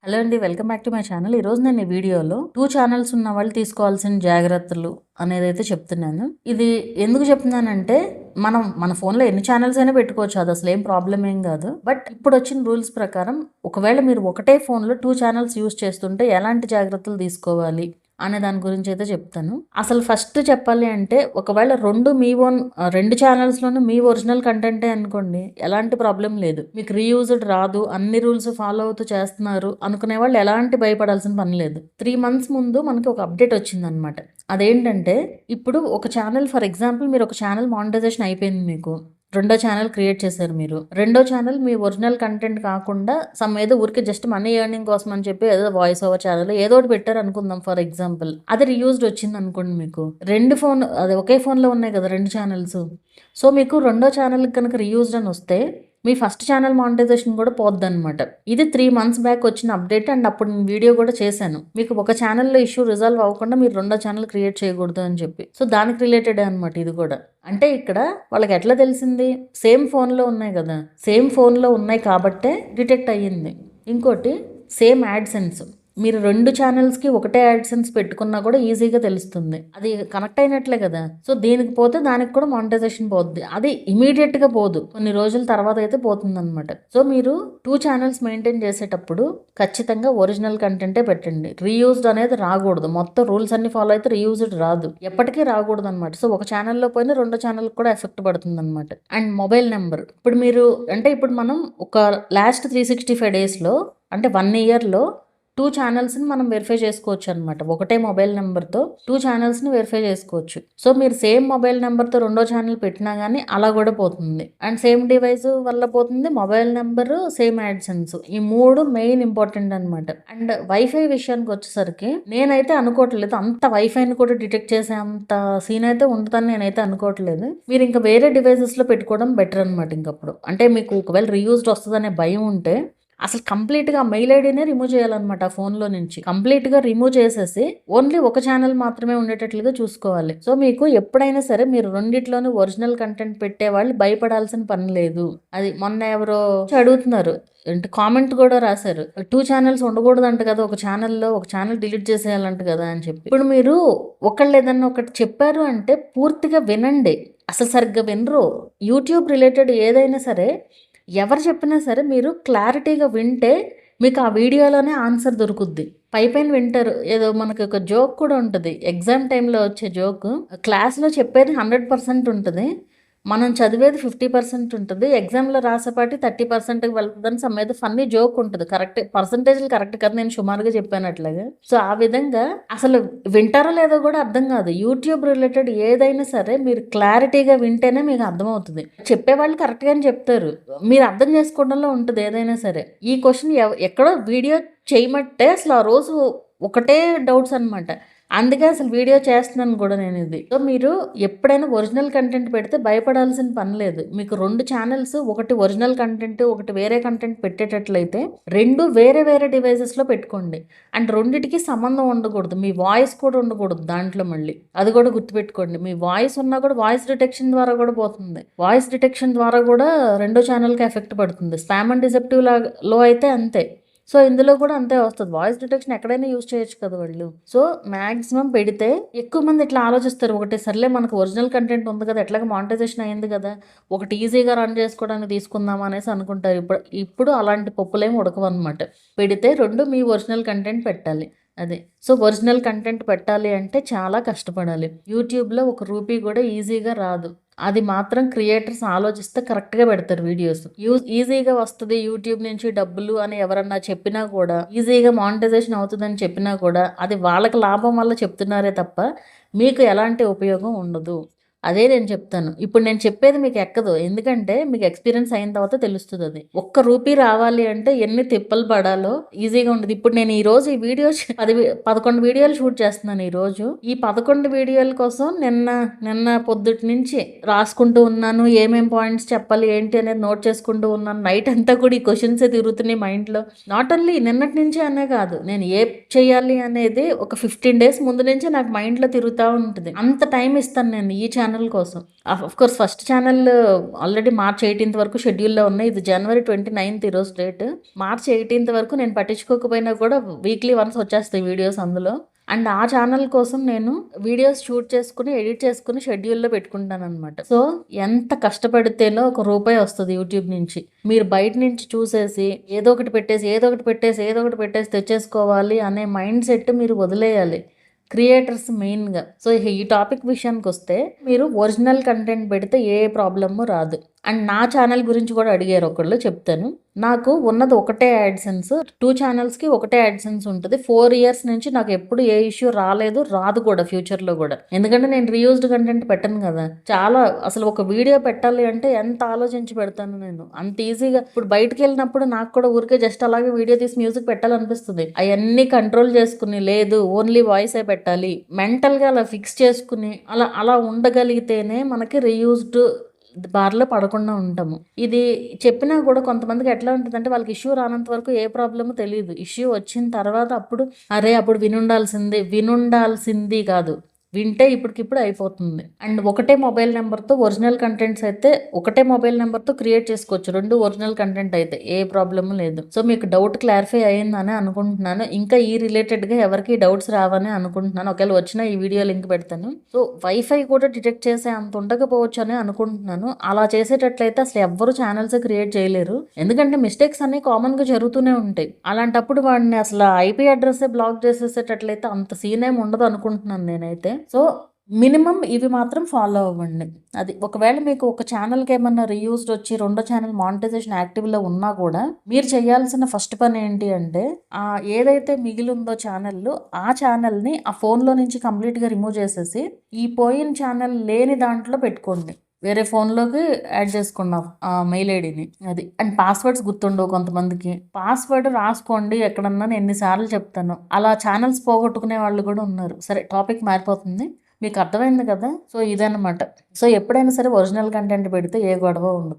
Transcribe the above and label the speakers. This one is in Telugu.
Speaker 1: హలో అండి, welcome back to my channel. ఈరోజు నేను ఈ వీడియోలో 2 ఛానల్స్ ఉన్న వాళ్ళు తీసుకోవాల్సిన జాగ్రత్తలు అనేది అయితే చెప్తున్నాను. ఇది ఎందుకు చెప్తున్నానంటే మనం మన ఫోన్లో ఎన్ని ఛానల్స్ అయినా పెట్టుకోవచ్చు, అది అసలు ఏం ప్రాబ్లం ఏం కాదు. బట్ ఇప్పుడు వచ్చిన రూల్స్ ప్రకారం ఒకవేళ మీరు ఒకటే ఫోన్లో 2 ఛానల్స్ యూస్ చేస్తుంటే ఎలాంటి జాగ్రత్తలు తీసుకోవాలి అనే దాని గురించి అయితే చెప్తాను. అసలు ఫస్ట్ చెప్పాలి అంటే ఒకవేళ రెండు ఛానల్స్లోనూ మీ ఒరిజినల్ కంటెంటే అనుకోండి, ఎలాంటి ప్రాబ్లం లేదు. మీకు రీయూజ్డ్ రాదు, అన్ని రూల్స్ ఫాలో అవుతూ చేస్తున్నారు అనుకునే వాళ్ళు ఎలాంటి భయపడాల్సిన పని లేదు. 3 months ముందు మనకి ఒక అప్డేట్ వచ్చిందనమాట. అదేంటంటే ఇప్పుడు ఒక ఛానల్, ఫర్ ఎగ్జాంపుల్ మీరు ఒక ఛానల్ మానిటైజేషన్ అయిపోయింది, మీకు రెండో ఛానల్ క్రియేట్ చేశారు. మీరు రెండో ఛానల్ మీ ఒరిజినల్ కంటెంట్ కాకుండా ఏదో ఊరికి జస్ట్ మనీ ఎర్నింగ్ కోసం అని చెప్పి ఏదో వాయిస్ ఓవర్ ఛానల్ ఏదో ఒకటి పెట్టారు అనుకుందాం ఫర్ ఎగ్జాంపుల్. అది రీయూజ్డ్ వచ్చింది అనుకోండి, మీకు అది ఒకే ఫోన్లో ఉన్నాయి కదా 2 ఛానల్స్. సో మీకు రెండో ఛానల్ కనుక రీయూజ్డ్ అని వస్తే మీ ఫస్ట్ ఛానల్ మానిటైజేషన్ కూడా పోద్ది అనమాట. ఇది 3 months బ్యాక్ వచ్చిన అప్డేట్. అండ్ అప్పుడు నేను వీడియో కూడా చేశాను, మీకు ఒక ఛానల్లో ఇష్యూ రిజాల్వ్ అవ్వకుండా మీరు రెండో ఛానల్ క్రియేట్ చేయకూడదు అని చెప్పి. సో దానికి రిలేటెడ్ అనమాట ఇది కూడా. అంటే ఇక్కడ వాళ్ళకి ఎట్లా తెలిసింది, సేమ్ ఫోన్లో ఉన్నాయి కదా, సేమ్ ఫోన్లో ఉన్నాయి కాబట్టే డిటెక్ట్ అయ్యింది. ఇంకోటి సేమ్ యాడ్సెన్స్, మీరు 2 ఛానల్స్కి ఒకటే యాడ్సెన్స్ పెట్టుకున్నా కూడా ఈజీగా తెలుస్తుంది, అది కనెక్ట్ అయినట్లే కదా. సో దీనికి పోతే దానికి కూడా మానిటైజేషన్ పోద్ది. అది ఇమీడియట్గా పోదు, కొన్ని రోజుల తర్వాత అయితే పోతుంది అనమాట. సో మీరు 2 ఛానల్స్ మెయింటైన్ చేసేటప్పుడు ఖచ్చితంగా ఒరిజినల్ కంటెంటే పెట్టండి. రీయూజ్డ్ అనేది రాకూడదు. మొత్తం రూల్స్ అన్ని ఫాలో అయితే రీయూజ్డ్ రాదు, ఎప్పటికీ రాకూడదు అనమాట. సో ఒక ఛానల్లో పోయినా రెండో ఛానల్ కూడా ఎఫెక్ట్ పడుతుంది అనమాట. అండ్ మొబైల్ నెంబర్, ఇప్పుడు మనం ఒక లాస్ట్ 365 daysలో అంటే 1 yearలో 2 ఛానల్స్ని మనం వెరిఫై చేసుకోవచ్చు అనమాట. ఒకటే మొబైల్ నెంబర్తో 2 ఛానల్స్ని వెరిఫై చేసుకోవచ్చు. సో మీరు సేమ్ మొబైల్ నెంబర్తో రెండో ఛానల్ పెట్టినా కానీ అలా కూడా పోతుంది. అండ్ సేమ్ డివైస్ వల్ల పోతుంది, మొబైల్ నెంబరు, సేమ్ యాడ్సెన్స్, ఈ 3 మెయిన్ ఇంపార్టెంట్ అనమాట. అండ్ వైఫై విషయానికి వచ్చేసరికి నేనైతే అనుకోవట్లేదు అంత వైఫైని కూడా డిటెక్ట్ చేసే అంత సీన్ అయితే ఉంటుందని నేనైతే అనుకోవట్లేదు. మీరు ఇంకా వేరే డివైసెస్లో పెట్టుకోవడం బెటర్ అనమాట. ఇంకప్పుడు అంటే మీకు ఒకవేళ రీయూజ్డ్ వస్తుందనే భయం ఉంటే అసలు కంప్లీట్గా మెయిల్ ఐడినే రిమూవ్ చేయాలన్నమాట. ఆ ఫోన్లో నుంచి కంప్లీట్గా రిమూవ్ చేసేసి ఓన్లీ ఒక ఛానల్ మాత్రమే ఉండేటట్లుగా చూసుకోవాలి. సో మీకు ఎప్పుడైనా సరే మీరు రెండిట్లోనూ ఒరిజినల్ కంటెంట్ పెట్టే వాళ్ళు భయపడాల్సిన పని లేదు. అది మొన్న ఎవరో అడుగుతున్నారు అంటే కామెంట్ కూడా రాశారు, 2 ఛానల్స్ ఉండకూడదంట కదా, ఒక ఛానల్ డిలీట్ చేసేయాలంట కదా అని చెప్పి. ఇప్పుడు మీరు ఒకళ్ళు ఏదన్నా ఒకటి చెప్పారు అంటే పూర్తిగా వినండి. అసలు సరిగ్గా వినరు. యూట్యూబ్ రిలేటెడ్ ఏదైనా సరే ఎవరు చెప్పినా సరే మీరు క్లారిటీగా వింటే మీకు ఆ వీడియోలోనే ఆన్సర్ దొరుకుద్ది. పైన వింటారు, ఏదో మనకి ఒక జోక్ కూడా ఉంటుంది, ఎగ్జామ్ టైంలో వచ్చే జోక్. క్లాస్లో చెప్పేది 100% ఉంటుంది, మనం చదివేది 50% ఉంటుంది, ఎగ్జామ్లో రాసేపాటి 30%కి వెళ్తుందని సమ్మేది ఫన్నీ జోక్ ఉంటుంది. కరెక్ట్ పర్సంటేజ్లు కరెక్ట్ కదా, నేను సుమారుగా చెప్పానట్లాగా. సో ఆ విధంగా అసలు వింటారో లేదో కూడా అర్థం కాదు. యూట్యూబ్ రిలేటెడ్ ఏదైనా సరే మీరు క్లారిటీగా వింటేనే మీకు అర్థమవుతుంది. చెప్పేవాళ్ళు కరెక్ట్గానే చెప్తారు, మీరు అర్థం చేసుకోవడంలో ఉంటుంది ఏదైనా సరే. ఈ క్వశ్చన్ ఎక్కడో వీడియో చేయమంటే అసలు ఆ రోజు ఒకటే డౌట్స్ అనమాట. అందుకే అసలు వీడియో చేస్తున్నాను కూడా నేను ఇది. సో మీరు ఎప్పుడైనా ఒరిజినల్ కంటెంట్ పెడితే భయపడాల్సిన పని లేదు. మీకు 2 ఛానల్స్, ఒకటి ఒరిజినల్ కంటెంట్, ఒకటి వేరే కంటెంట్ పెట్టేటట్లయితే 2 వేరే వేరే డివైసెస్లో పెట్టుకోండి. అండ్ రెండిటికి సంబంధం ఉండకూడదు, మీ వాయిస్ కూడా ఉండకూడదు దాంట్లో. మళ్ళీ అది కూడా గుర్తుపెట్టుకోండి, మీ వాయిస్ ఉన్నా కూడా వాయిస్ డిటెక్షన్ ద్వారా కూడా పోతుంది. వాయిస్ డిటెక్షన్ ద్వారా కూడా రెండో ఛానల్కి ఎఫెక్ట్ పడుతుంది. స్పామ్ అండ్ డిసెప్టివ్ లో అయితే అంతే. సో ఇందులో కూడా అంతే వస్తుంది. వాయిస్ డిటెక్షన్ ఎక్కడైనా యూజ్ చేయొచ్చు కదా వాళ్ళు. సో మ్యాక్సిమం పెడితే ఎక్కువ మంది ఇట్లా ఆలోచిస్తారు, ఒకటి సర్లే మనకు ఒరిజినల్ కంటెంట్ ఉంది కదా, ఎట్లాగ మానిటైజేషన్ అయింది కదా, ఒకటి ఈజీగా రన్ చేసుకోవడానికి తీసుకుందాం అనేసి అనుకుంటారు. ఇప్పుడు అలాంటి పప్పులేమి ఉడకవన్నమాట. పెడితే 2 మీ ఒరిజినల్ కంటెంట్ పెట్టాలి. అదే. సో ఒరిజినల్ కంటెంట్ పెట్టాలి అంటే చాలా కష్టపడాలి. యూట్యూబ్లో ₹1 కూడా ఈజీగా రాదు. అది మాత్రం క్రియేటర్స్ ఆలోచిస్తే కరెక్ట్గా పెడతారు వీడియోస్. ఈజీగా వస్తుంది యూట్యూబ్ నుంచి డబ్బులు అని ఎవరన్నా చెప్పినా కూడా, ఈజీగా మానిటైజేషన్ అవుతుందని చెప్పినా కూడా అది వాళ్ళకి లాభం వల్ల చెప్తున్నారే తప్ప మీకు ఎలాంటి ఉపయోగం ఉండదు. అదే నేను చెప్తాను. ఇప్పుడు నేను చెప్పేది మీకు ఎక్కదు, ఎందుకంటే మీకు ఎక్స్పీరియన్స్ అయిన తర్వాత తెలుస్తుంది. అది ₹1 రావాలి అంటే ఎన్ని తిప్పలు పడాలో ఈజీగా ఉండదు. ఇప్పుడు నేను ఈరోజు ఈ వీడియో 11 వీడియోలు షూట్ చేస్తున్నాను ఈరోజు. ఈ 11 వీడియోల కోసం నిన్న పొద్దుటి నుంచి రాసుకుంటూ ఉన్నాను, ఏమేం పాయింట్స్ చెప్పాలి ఏంటి అనేది నోట్ చేసుకుంటూ ఉన్నాను. నైట్ అంతా కూడా ఈ క్వశ్చన్సే తిరుగుతున్నాయి మైండ్లో. నాట్ ఓన్లీ నిన్నటి నుంచి అనే కాదు, నేను ఏ చేయాలి అనేది ఒక 15 days ముందు నుంచే నాకు మైండ్లో తిరుగుతూ ఉంటుంది. అంత టైం ఇస్తాను నేను ఈ ఛానల్ ఛానల్ కోసం. Of course first channel already March 18th వరకు షెడ్యూల్‌లో ఉన్నాయి. ఇది జనవరి 29th ఈరోజు డేట్. మార్చ్ 18th వరకు నేను పట్టించుకోకపోయినా కూడా వీక్లీ వన్స్ వచ్చేస్తాయి వీడియోస్ అందులో. అండ్ ఆ ఛానల్ కోసం నేను వీడియోస్ షూట్ చేసుకుని, ఎడిట్ చేసుకుని షెడ్యూల్‌లో పెట్టుకుంటాననమాట. సో, ఎంత కష్టపడితేనో ఒక రూపాయి వస్తది యూట్యూబ్ నుంచి. మీరు బయట నుంచి చూసేసి ఏదో ఒకటి పెట్టేసి తెచ్చేసుకోవాలి అనే మైండ్ సెట్ మీరు వదిలేయాలి. క్రియేటర్స్ మెయిన్‌గా. సో, ఈ టాపిక్ విషయానికొస్తే మీరు ఒరిజినల్ కంటెంట్ పెడితే ఏ ప్రాబ్లము రాదు. అండ్ నా ఛానల్ గురించి కూడా అడిగారు ఒకళ్ళు, చెప్తాను. నాకు ఉన్నది ఒకటే యాడ్సెన్స్. 2 ఛానల్స్‌కి ఒకటే యాడ్సెన్స్ ఉంటది. 4 ఇయర్స్ నుంచి నాకు ఎప్పుడు ఏ ఇష్యూ రాలేదు, రాదు కూడా ఫ్యూచర్‌లో కూడా. ఎందుకంటే నేను రీయూజ్డ్ కంటెంట్ పెట్టను కదా! చాలా అసలు ఒక వీడియో పెట్టాలి అంటే ఎంత ఆలోచించి పెడతాను నేను. అంత ఈజీగా ఇప్పుడు బయటికెళ్ళినప్పుడు నాకు కూడా ఊరికే జస్ట్ అలాగే వీడియో తీసి మ్యూజిక్ పెట్టాలనిపిస్తుంది. అయన్నీ కంట్రోల్ చేసుకుని, లేదు ఓన్లీ వాయిసే పెట్టాలి. మెంటల్‌గా అలా ఫిక్స్ చేసుకుని అలా ఉండగలిగితేనే మనకి రీయూజ్డ్ బారిలో పడకుండా ఉంటాము. ఇది చెప్పినా కూడా కొంతమందికి ఎట్లా ఉంటదంటే వాళ్ళకి ఇష్యూ రానంత వరకు ఏ ప్రాబ్లమో తెలీదు. ఇష్యూ వచ్చిన తర్వాత అప్పుడు వినుండాల్సింది కాదు. వింటే ఇప్పటికిప్పుడు అయిపోతుంది. అండ్ ఒకటే మొబైల్ నెంబర్‌తో ఒరిజినల్ కంటెంట్స్ అయితే ఒకటే మొబైల్ నెంబర్‌తో క్రియేట్ చేసుకోవచ్చు. 2 ఒరిజినల్ కంటెంట్ అయితే ఏ ప్రాబ్లమ్ లేదు. సో, మీకు డౌట్ క్లారిఫై అయిందని అనుకుంటున్నాను. ఇంకా ఈ రిలేటెడ్‌గా ఎవరికీ డౌట్స్ రావని అనుకుంటున్నాను. ఒకవేళ వచ్చినా ఈ వీడియో లింక్ పెడతాను. సో, వైఫై కూడా డిటెక్ట్ చేసే అంత ఉండకపోవచ్చు అని అనుకుంటున్నాను. అలా చేసేటట్లయితే అసలు ఎవ్వరు ఛానల్స్ క్రియేట్ చేయలేరు. ఎందుకంటే మిస్టేక్స్ అన్ని కామన్‌గా జరుగుతూనే ఉంటాయి. అలాంటప్పుడు వాడిని అసలు ఐపీ అడ్రస్సే బ్లాక్ చేసేసేటట్లయితే అంత సీన్ ఏమి ఉండదు అనుకుంటున్నాను నేనైతే. సో, మినిమం ఇవి మాత్రం ఫాలో అవ్వండి. అది ఒకవేళ మీకు ఒక ఛానల్‌కి ఏమన్నా రీయూజ్డ్ వచ్చి రెండో ఛానల్ మానిటైజేషన్ యాక్టివ్‌లో ఉన్నా కూడా మీరు చేయాల్సిన ఫస్ట్ పని ఏంటి అంటే ఏదైతే మిగిలిందో ఛానల్ ఆ ఛానల్‌ని ఆ ఫోన్‌లో నుంచి కంప్లీట్‌గా రిమూవ్ చేసేసి ఈ పోయిన ఛానల్ లేని దాంట్లో పెట్టుకోండి. వేరే ఫోన్‌లోకి యాడ్ చేసుకున్నాం మెయిల్ ఐడీని. అది. అండ్ పాస్వర్డ్స్ గుర్తుండవు కొంతమందికి. పాస్వర్డ్ రాసుకోండి ఎక్కడన్నా, నేను ఎన్నిసార్లు చెప్తాను. అలా ఛానల్స్ పోగొట్టుకునే వాళ్ళు కూడా ఉన్నారు. సరే, టాపిక్ మారిపోతుంది. మీకు అర్థమైంది కదా! సో, ఇదనమాట. సో, ఎప్పుడైనా సరే ఒరిజినల్ కంటెంట్ పెడితే ఏ గొడవ ఉండదు.